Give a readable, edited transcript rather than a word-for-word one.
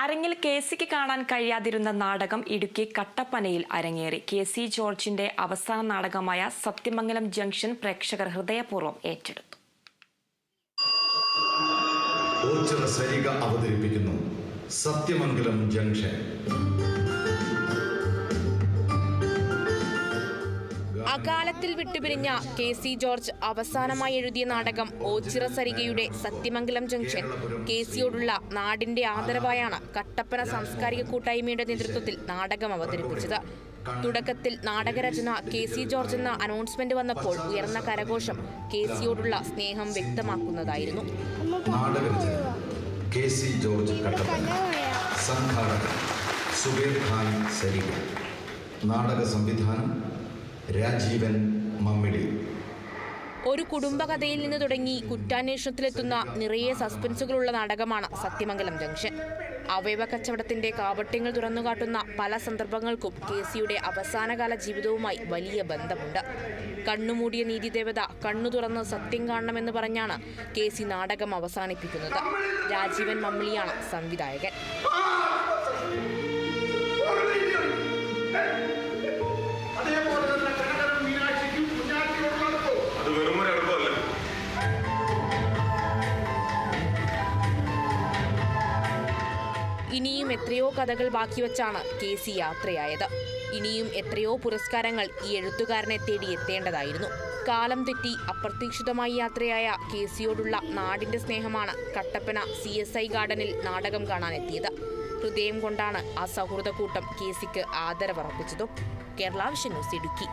അരങ്ങിൽ കെ.സിക്ക് കാണാൻ കഴിയാതിരുന്ന നാടകം ഇടുക്കി കട്ടപ്പനയിൽ അരങ്ങേറി. കെ.സി. ജോർജിന്റെ അവസാന നാടകമായ സത്യമംഗലം ജംഗ്ഷൻ പ്രേക്ഷകർ ഹൃദയപൂർവ്വം ഏറ്റെടുത്തു. അവതരിപ്പിക്കുന്നു സത്യമംഗലം ജംഗ്ഷൻ. അകാലത്തിൽ വിട്ടുപിരിഞ്ഞ കെ.സി. ജോർജ് അവസാനമായി എഴുതിയ നാടകം ഓച്ചിറ സരികയുടെ സത്യമംഗലം ജംഗ്ഷൻ കെ.സിയോടുള്ള നാടിന്റെ ആദരവായാണ് കട്ടപ്പന സാംസ്കാരിക കൂട്ടായ്മയുടെ നേതൃത്വത്തിൽ നാടകം അവതരിപ്പിച്ചത്. തുടക്കത്തിൽ നാടകരചന കെ.സി. ജോർജ് എന്ന അനൗൺസ്മെന്റ് വന്നപ്പോൾ ഉയർന്ന കരഘോഷം കെ.സിയോടുള്ള സ്നേഹം വ്യക്തമാക്കുന്നതായിരുന്നു. കെ.സി. ജോർജ് കട്ടപ്പന, സംഘാടകൻ സുബേർ ഖാൻ സരിക, നാടക സംവിധാനം രാജീവൻ മമ്മിടി. ഒരു കുടുംബകഥയിൽ നിന്ന് തുടങ്ങി കുറ്റാന്വേഷണത്തിലെത്തുന്ന നിറയെ സസ്പെൻസുകളുള്ള നാടകമാണ് സത്യമംഗലം ജംഗ്ഷൻ. അവയവ കച്ചവടത്തിന്റെ കാപട്യങ്ങൾ തുറന്നുകാട്ടുന്ന പല സന്ദർഭങ്ങൾക്കും കെ.സിയുടെ അവസാനകാല ജീവിതവുമായി വലിയ ബന്ധമുണ്ട്. കണ്ണുമൂടിയ നീതിദേവത കണ്ണു തുറന്ന് സത്യം കാണണമെന്ന് പറഞ്ഞാണ് കെ.സി നാടകം അവസാനിപ്പിക്കുന്നത്. രാജീവൻ മമ്മിളിയാണ് സംവിധായകൻ. ഇനിയും എത്രയോ കഥകൾ ബാക്കി വച്ചാണ് കെ.സി യാത്രയായത്. ഇനിയും എത്രയോ പുരസ്കാരങ്ങൾ ഈ എഴുത്തുകാരനെ തേടി എത്തേണ്ടതായിരുന്നു. കാലം തെറ്റി അപ്രതീക്ഷിതമായി യാത്രയായ കെ.സിയോടുള്ള നാടിന്റെ സ്നേഹമാണ് കട്ടപ്പന CSI ഗാർഡനിൽ നാടകം കാണാനെത്തിയത്. ഹൃദയം കൊണ്ടാണ് ആ സൗഹൃദ കൂട്ടം കെ.സിക്ക് ആദരവർപ്പിച്ചതും. Kerala vision news Idukki.